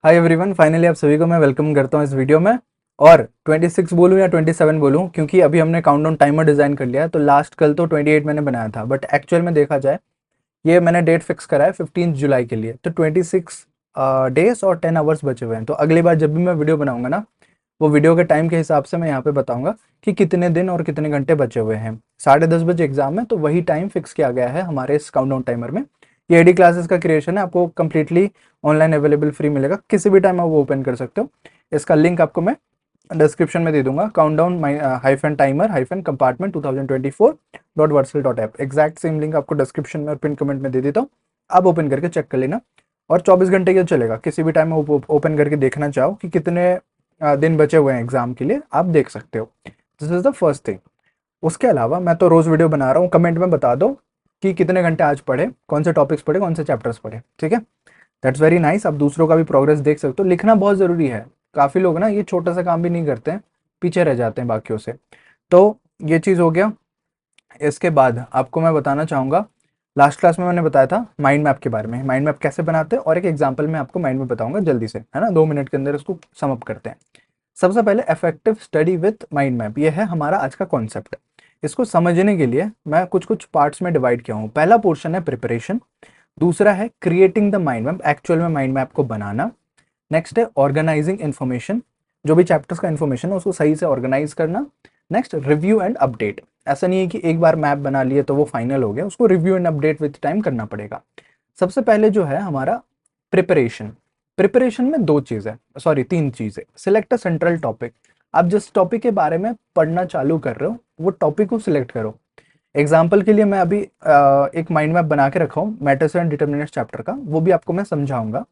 Hi everyone, finally आप सभी को मैं वेलकम करता हूँ इस वीडियो में। और 26 बोलूँ या 27 बोलूँ, क्योंकि अभी हमने काउंटडाउन टाइमर डिज़ाइन कर लिया है। तो लास्ट कल तो 28 मैंने बनाया था, बट एक्चुअल में देखा जाए ये मैंने डेट फिक्स करा है 15 जुलाई के लिए। तो 26 डेज और 10 आवर्स बचे हुए हैं। तो अगली बार जब भी मैं वीडियो बनाऊंगा ना, वो वीडियो के टाइम के हिसाब से मैं यहाँ पे बताऊंगा कि कितने दिन और कितने घंटे बचे हुए हैं। 10:30 बजे एग्जाम है, तो वही टाइम फिक्स किया गया है हमारे इस काउंटडाउन टाइमर में। ये एडी क्लासेस का क्रिएशन है, आपको कंप्लीटली ऑनलाइन अवेलेबल फ्री मिलेगा, किसी भी टाइम आप वो ओपन कर सकते हो। इसका लिंक आपको मैं डिस्क्रिप्शन में दे दूंगा। Countdown hyphen timer hyphen compartment 2024.vercel.app, exact same link आपको डिस्क्रिप्शन में और पिन कमेंट में दे देता हूँ। आप ओपन करके चेक कर लेना। और 24 घंटे के चलेगा, किसी भी टाइम ओपन करके देखना चाहो कि कितने दिन बचे हुए हैं एग्जाम के लिए, आप देख सकते हो। This is the first thing. उसके अलावा मैं तो रोज वीडियो बना रहा हूँ, कमेंट में बता दो कि कितने घंटे आज पढ़े, कौन से टॉपिक्स पढ़े, कौन से चैप्टर्स पढ़े। ठीक है, दैट्स वेरी नाइस। आप दूसरों का भी प्रोग्रेस देख सकते हो। लिखना बहुत ज़रूरी है। काफ़ी लोग ना ये छोटा सा काम भी नहीं करते हैं, पीछे रह जाते हैं बाकियों से। तो ये चीज़ हो गया। इसके बाद आपको मैं बताना चाहूँगा, लास्ट क्लास में मैंने बताया था माइंड मैप के बारे में। माइंड मैप कैसे बनाते हैं और एक एग्जाम्पल में आपको माइंड मैप बताऊंगा जल्दी से, है ना। 2 मिनट के अंदर इसको सम अप करते हैं। सबसे पहले effective study with mind map, ये है हमारा आज का कॉन्सेप्ट। इसको समझने के लिए मैं कुछ कुछ पार्ट्स में डिवाइड किया हूँ। पहला पोर्शन है प्रिपरेशन, दूसरा है creating the mind map, actual में माइंड मैप को बनाना। नेक्स्ट है ऑर्गेनाइजिंग इन्फॉर्मेशन, जो भी चैप्टर्स का इन्फॉर्मेशन है उसको सही से ऑर्गेनाइज करना। नेक्स्ट रिव्यू एंड अपडेट, ऐसा नहीं है कि एक बार मैप बना लिए तो वो फाइनल हो गया, उसको review and update with time करना पड़ेगा। सबसे पहले जो है हमारा प्रिपरेशन। प्रिपरेशन में दो चीज़ है, सॉरी तीन चीज़ें। सिलेक्ट अ सेंट्रल टॉपिक, आप जिस टॉपिक के बारे में पढ़ना चालू कर रहे हो वो टॉपिक को सिलेक्ट करो। एग्जाम्पल के लिए मैं अभी एक माइंड मैप बना के रखा हूँ मैटर्स एंड डिटर्मिनेंट्स चैप्टर का, वो भी आपको मैं समझाऊंगा।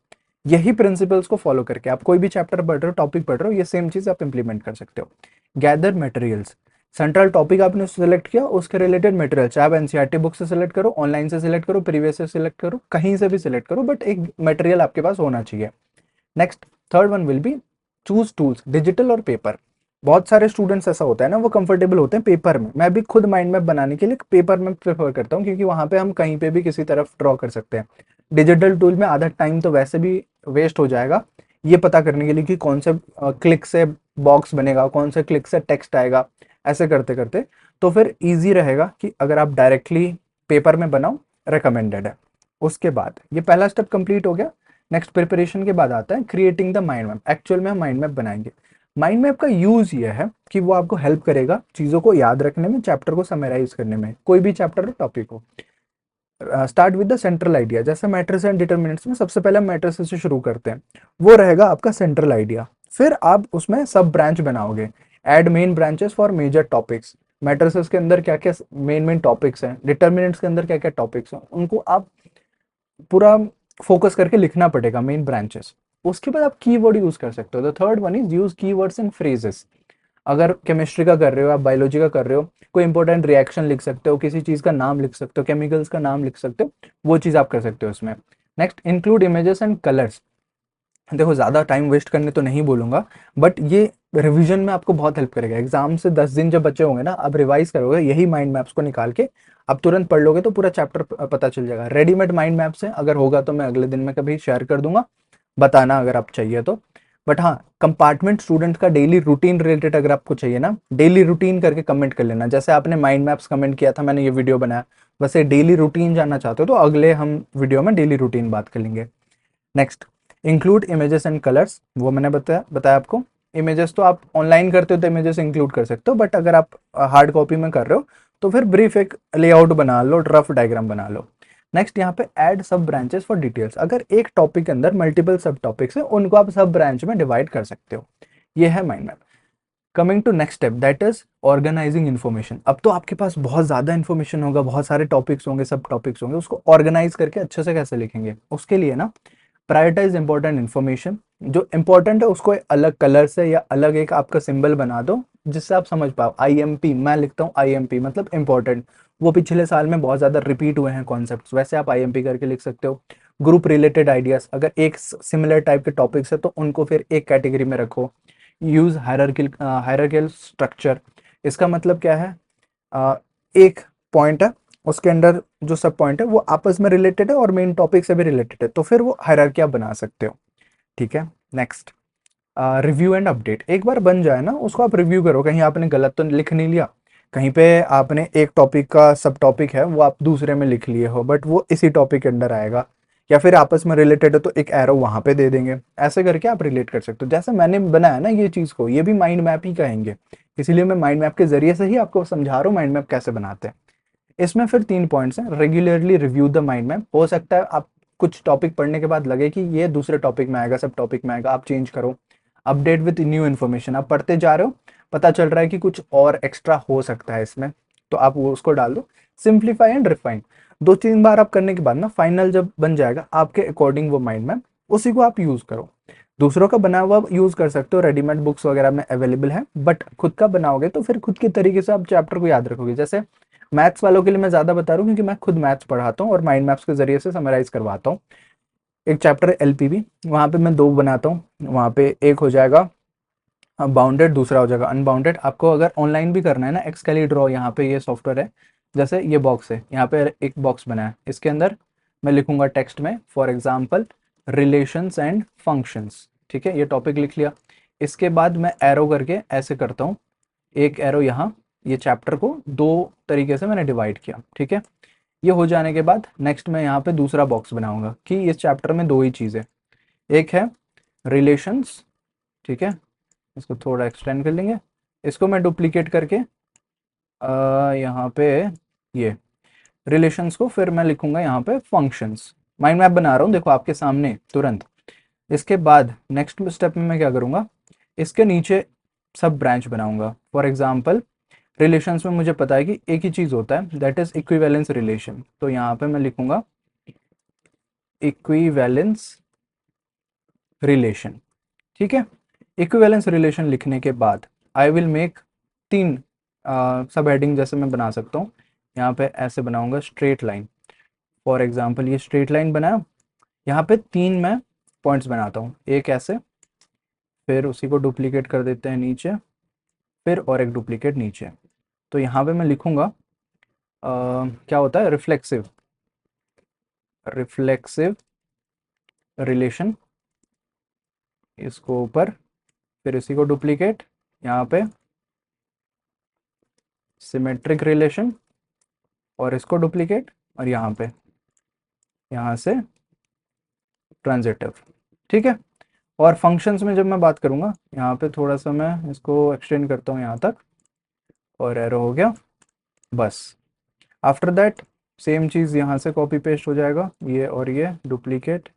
यही प्रिंसिपल्स को फॉलो करके आप कोई भी चैप्टर पढ़ रहे हो, टॉपिक पढ़ रहे हो, ये सेम चीज आप इंप्लीमेंट कर सकते हो। गैदर मटेरियल्स, सेंट्रल टॉपिक आपने सिलेक्ट किया, उसके रिलेटेड मटेरियल चाहे आप एनसीईआरटी बुक से सिलेक्ट करो, ऑनलाइन से सिलेक्ट करो, प्रीवियस से सिलेक्ट करो, कहीं से भी सिलेक्ट करो, बट एक मटेरियल आपके पास होना चाहिए। Next, third one will be choose tools, digital और पेपर। बहुत सारे स्टूडेंट्स ऐसा होता है ना, वो कंफर्टेबल होते हैं पेपर में। मैं भी खुद माइंड मैप बनाने के लिए पेपर में प्रेफर करता हूँ, क्योंकि वहां पे हम कहीं पे भी किसी तरफ ड्रॉ कर सकते हैं। डिजिटल टूल में आधा टाइम तो वैसे भी वेस्ट हो जाएगा, ये पता करने के लिए कि कौन से क्लिक से बॉक्स बनेगा, कौन से क्लिक से टेक्स्ट आएगा, ऐसे करते करते। तो फिर इजी रहेगा कि अगर आप डायरेक्टली पेपर में बनाओ, रिकमेंडेड है। उसके बाद ये पहला स्टेप कंप्लीट हो गया। नेक्स्ट प्रिपरेशन के बाद आता है creating the mind map. Actual में हम माइंड मैप बनाएंगे। माइंड मैप का यूज ये है कि वो आपको हेल्प करेगा चीजों को याद रखने में, चैप्टर को समराइज करने में, कोई भी चैप्टर हो, टॉपिक हो। Start with the central idea, जैसे मैट्रिक्स एंड डिटर्मिनेंट्स में सबसे पहले मैट्रिक्स से शुरू करते हैं, वो रहेगा आपका सेंट्रल आइडिया। फिर आप उसमें सब ब्रांच बनाओगे। Add main branches for major topics, matrices के अंदर क्या क्या मेन मेन टॉपिक्स हैं, डिटर्मिनेंट्स के अंदर क्या क्या टॉपिक्स हैं, उनको आप पूरा फोकस करके लिखना पड़ेगा, मेन ब्रांचेस। उसके बाद आप कीवर्ड यूज कर सकते हो। The third one is use keywords and phrases. अगर केमिस्ट्री का कर रहे हो, आप बायोलॉजी का कर रहे हो, कोई इंपॉर्टेंट रिएक्शन लिख सकते हो, किसी चीज का नाम लिख सकते हो, केमिकल्स का नाम लिख सकते हो, वो चीज आप कर सकते हो उसमें। Next, include images and colours. देखो ज़्यादा टाइम वेस्ट करने तो नहीं बोलूंगा, बट ये रिवीजन में आपको बहुत हेल्प करेगा। एग्जाम से 10 दिन जब बचे होंगे ना, आप रिवाइज करोगे यही माइंड मैप्स को निकाल के, आप तुरंत पढ़ लोगे तो पूरा चैप्टर पता चल जाएगा। रेडीमेड माइंड मैप्स है, अगर होगा तो मैं अगले दिन में कभी शेयर कर दूंगा, बताना अगर आप चाहिए तो। बट हाँ, कंपार्टमेंट स्टूडेंट का डेली रूटीन रिलेटेड अगर आपको चाहिए ना, डेली रूटीन करके कमेंट कर लेना। जैसे आपने माइंड मैप्स कमेंट किया था, मैंने ये वीडियो बनाया, वैसे डेली रूटीन जानना चाहते हो तो अगले हम वीडियो में डेली रूटीन बात कर लेंगे। Next, include images and colours, वो मैंने बताया बताया आपको। इमेजेस तो आप ऑनलाइन करते हो तो इमेजेस इंक्लूड कर सकते हो, बट अगर आप हार्ड कॉपी में कर रहे हो तो फिर ब्रीफ एक लेआउट बना लो, रफ डायग्राम बना लो। नेक्स्ट, यहाँ पे ऐड सब ब्रांचेस फॉर डिटेल्स। अगर एक टॉपिक के अंदर मल्टीपल सब टॉपिक्स हैं, उनको आप सब ब्रांच में डिवाइड कर सकते हो। ये है mind map. Coming to next step, that is organizing information. अब तो आपके पास बहुत ज्यादा इन्फॉर्मेशन होगा, बहुत सारे टॉपिक्स होंगे, सब टॉपिक्स होंगे, उसको ऑर्गेनाइज करके अच्छे से कैसे लिखेंगे। उसके लिए ना, प्रायोरिटाइज इंपॉर्टेंट इन्फॉर्मेशन। जो इंपॉर्टेंट है उसको एक अलग कलर से या अलग एक आपका सिंबल बना दो, जिससे आप समझ पाओ। आईएमपी मैं लिखता हूँ, आईएमपी मतलब इंपॉर्टेंट, वो पिछले साल में बहुत ज्यादा रिपीट हुए हैं कॉन्सेप्ट्स, वैसे आप आईएमपी करके लिख सकते हो। ग्रुप रिलेटेड आइडियाज, अगर एक सिमिलर टाइप के टॉपिक्स है तो उनको फिर एक कैटेगरी में रखो। यूज हायरार्कियल स्ट्रक्चर, इसका मतलब क्या है, एक पॉइंट है, उसके अंदर जो सब पॉइंट है वो आपस में रिलेटेड है और मेन टॉपिक से भी रिलेटेड है, तो फिर वो हायरार्की आप बना सकते हो। ठीक है, नेक्स्ट रिव्यू एंड अपडेट। एक बार बन जाए ना, उसको आप रिव्यू करो, कहीं आपने गलत तो लिख नहीं लिया, कहीं पे आपने एक टॉपिक का सब टॉपिक है वो आप दूसरे में लिख लिए हो बट वो इसी टॉपिक के अंदर आएगा, या फिर आपस में रिलेटेड है तो एक एरो वहां पे दे देंगे, ऐसे करके आप रिलेट कर सकते हो। जैसे मैंने बनाया ना ये चीज को, ये भी माइंड मैप ही कहेंगे, इसीलिए मैं माइंड मैप के जरिए से ही आपको समझा रहा हूँ माइंड मैप कैसे बनाते हैं। इसमें फिर 3 पॉइंट्स हैं। Regularly review the mind map. हो सकता है आप कुछ टॉपिक पढ़ने के बाद लगे कि ये दूसरे टॉपिक में आएगा, सब टॉपिक में आएगा, आप चेंज करो। Update with new information. आप पढ़ते जा रहे हो, पता चल रहा है कि कुछ और एक्स्ट्रा हो सकता है इसमें, तो आप वो उसको डाल दो। Simplify and refine. 2-3 बार आप करने के बाद ना फाइनल जब बन जाएगा आपके अकॉर्डिंग वो माइंड मैप, उसी को आप यूज करो। दूसरों का बना हुआ यूज कर सकते हो, रेडीमेड बुक्स वगैरह में अवेलेबल है, बट खुद का बनाओगे तो फिर खुद के तरीके से आप चैप्टर को याद रखोगे। जैसे मैथ्स वालों के लिए मैं ज्यादा बता रहा हूँ क्योंकि मैं खुद मैथ्स पढ़ाता हूँ और माइंड मैप्स के जरिए से समराइज करवाता हूँ। एक चैप्टर एलपीवी, वहाँ पे मैं 2 बनाता हूँ। वहाँ पे एक हो जाएगा बाउंडेड, दूसरा हो जाएगा अनबाउंडेड। आपको अगर ऑनलाइन भी करना है ना, एक्सकेली ड्रॉ यहाँ पे ये सॉफ्टवेयर है। जैसे ये बॉक्स है, यहाँ पे एक बॉक्स बना है, इसके अंदर मैं लिखूंगा टेक्स्ट में for example relations and functions. ठीक है, ये टॉपिक लिख लिया। इसके बाद मैं एरो करके ऐसे करता हूँ, एक एरो यहाँ, ये चैप्टर को 2 तरीके से मैंने डिवाइड किया। ठीक है, ये हो जाने के बाद नेक्स्ट मैं यहाँ पे दूसरा बॉक्स बनाऊंगा कि इस चैप्टर में 2 ही चीज़ें, एक है रिलेशंस, ठीक है, इसको थोड़ा एक्सटेंड कर लेंगे, इसको मैं डुप्लीकेट करके यहाँ पे ये रिलेशंस को फिर मैं लिखूंगा यहाँ पे फंक्शंस। माइंड मैप बना रहा हूँ देखो आपके सामने तुरंत। इसके बाद नेक्स्ट स्टेप में मैं क्या करूँगा, इसके नीचे सब ब्रांच बनाऊंगा। फॉर एग्जाम्पल रिलेशंस में मुझे पता है कि एक ही चीज़ होता है, दैट इज इक्विवेलेंस रिलेशन, तो यहाँ पे मैं लिखूंगा इक्विवेलेंस रिलेशन। ठीक है, इक्विवेलेंस रिलेशन लिखने के बाद आई विल मेक 3 सब हेडिंग जैसे मैं बना सकता हूँ। यहाँ पे ऐसे बनाऊंगा स्ट्रेट लाइन। फॉर एग्जाम्पल ये स्ट्रेट लाइन बनाया, यहाँ पे 3 मैं पॉइंट्स बनाता हूँ, एक ऐसे, फिर उसी को डुप्लीकेट कर देते हैं नीचे, फिर और एक डुप्लीकेट नीचे। तो यहाँ पे मैं लिखूंगा क्या होता है रिफ्लेक्सिव, रिफ्लेक्सिव रिलेशन, इसको ऊपर, फिर इसी को डुप्लीकेट यहाँ पे सिमेट्रिक रिलेशन, और इसको डुप्लीकेट, और यहाँ पे यहाँ से ट्रांजिटिव। ठीक है, और फंक्शंस में जब मैं बात करूँगा, यहाँ पे थोड़ा सा मैं इसको एक्सटेंड करता हूँ यहाँ तक, और एरो हो गया बस। आफ्टर दैट सेम चीज़ यहाँ से कॉपी पेस्ट हो जाएगा, ये और ये duplicate,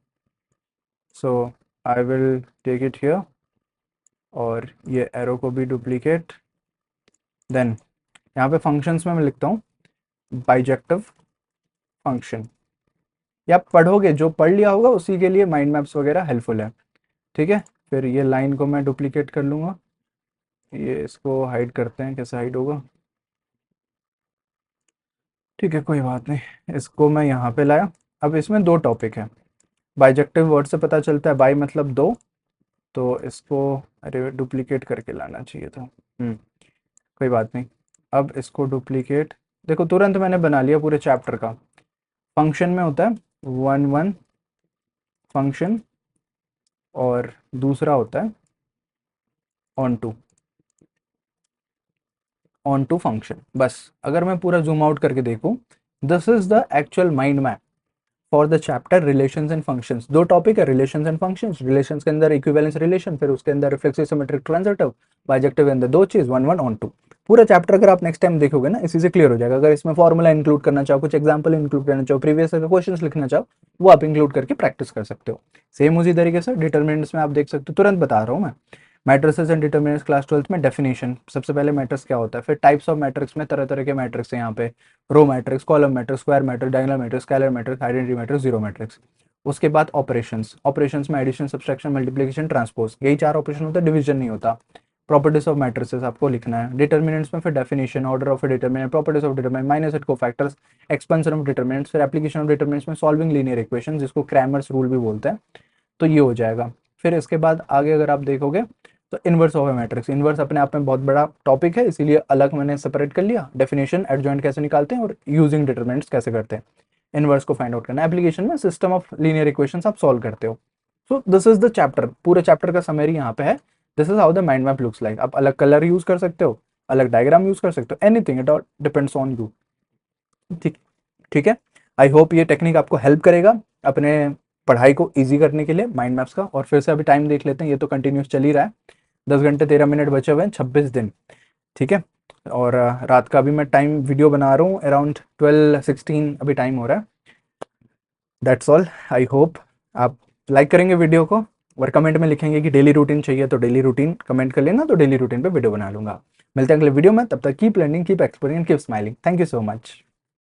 so I will take it here, और ये एरो को भी डुप्लीकेट। देन यहाँ पे फंक्शंस में मैं लिखता हूँ बाइजेक्टिव फंक्शन। या आप पढ़ोगे, जो पढ़ लिया होगा उसी के लिए माइंड मैप्स वगैरह हेल्पफुल है। ठीक है, फिर ये लाइन को मैं डुप्लीकेट कर लूँगा, ये इसको हाइड करते हैं, कैसे हाइड होगा, ठीक है कोई बात नहीं, इसको मैं यहाँ पे लाया। अब इसमें 2 टॉपिक है, बाइजेक्टिव वर्ड से पता चलता है, बाई मतलब 2, तो इसको अरे डुप्लीकेट करके लाना चाहिए था। कोई बात नहीं। अब इसको डुप्लीकेट, देखो तुरंत मैंने बना लिया पूरे चैप्टर का। फंक्शन में होता है 1 फंक्शन, और दूसरा होता है ऑन टू फंक्शन। बस अगर मैं पूरा जूम आउट करके देखूं, this is the actual mind map for the chapter relations and functions. 2 topic है, रिलेशंस एंड फंक्शंस। रिलेशंस के अंदर इक्विवेलेंस रिलेशन, फिर उसके अंदर रिफ्लेक्सिव सिमेट्रिक ट्रांजिटिव, बाइजेक्टिव के अंदर 2 चीज 1 ऑन टू। पूरा चैप्टर अगर आप नेक्स्ट टाइम देखोगे ना, इसी से क्लियर हो जाएगा। अगर इसमें फॉर्मूला इंक्लूड करना चाहो, कुछ एग्जांपल इंक्लूड करना चाहो, प्रीवियस क्वेश्चंस लिखना चाहो, वो आप इंक्लूड करके प्रैक्टिस कर सकते हो। सेम उसी तरीके से डिटर्मिनेंट्स में आप देख सकते हो, तुरंत बता रहा हूँ मैं। Matrices and determinants class 12th में डेफिनेशन, सबसे पहले मैट्रिक्स क्या होता है, फिर टाइप्स ऑफ मैट्रिक्स में तरह तरह के मैट्रिक्स हैं यहाँ पे, row matrix, column matrix, square matrix, diagonal matrix, scalar matrix, identity matrix, zero matrix. उसके बाद ऑपरेशंस, ऑपरेशंस में एडिशन, सब्सट्रैक्शन, मल्टीप्लिकेशन, ट्रांसपोज, यही 4 ऑपरेशन होता है, डिवीजन नहीं होता। प्रॉपर्टीज ऑफ मैट्रिसेस आपको लिखना है। डिटर्मिनेंट्स में फिर definition, order of determinant, properties of determinant, minors and cofactors, expansion of determinants, फिर एप्लीकेशन ऑफ डिटर्मिनेंट्स में सॉल्विंग लीनियर इक्वेशन, जिसको क्रैमर्स रूल भी बोलते हैं, तो ये हो जाएगा। फिर इसके बाद आगे अगर आप देखोगे तो inverse of A matrix, inverse अपने आप में बहुत बड़ा टॉपिक है, इसीलिए अलग मैंने सेपरेट कर लिया। डेफिनेशन, एडजॉइंट कैसे निकालते हैं, और यूजिंग डिटर्मिनेंट्स कैसे करते हैं, इन्वर्स को फाइंड आउट करना। एप्लीकेशन में सिस्टम ऑफ लीनियर इक्वेशंस आप सॉल्व करते हो। So this is the chapter, पूरे चैप्टर का समरी यहाँ पे है। This is how the mind map looks like. आप अलग कलर यूज कर सकते हो, अलग डायग्राम यूज कर सकते हो, anything, it all depends on you. ठीक ठीक है। आई होप ये टेक्निक आपको हेल्प करेगा अपने पढ़ाई को इजी करने के लिए माइंड मैप्स का। और फिर से अभी टाइम देख लेते हैं, ये तो कंटिन्यूस चल ही रहा है, 10 घंटे 13 मिनट बचे हुए हैं, 26 दिन। ठीक है। और रात का अभी मैं टाइम वीडियो बना रहा हूँ, अराउंड 12-16 अभी टाइम हो रहा है। That's all. आई होप आप लाइक करेंगे वीडियो को और कमेंट में लिखेंगे कि डेली रूटीन चाहिए, तो डेली रूटीन कमेंट कर लेना, तो डेली रूटीन पे वीडियो बना लूंगा। मिलते हैं अगले वीडियो में, तब तक keep learning, keep exploring, keep smiling. Thank you so much.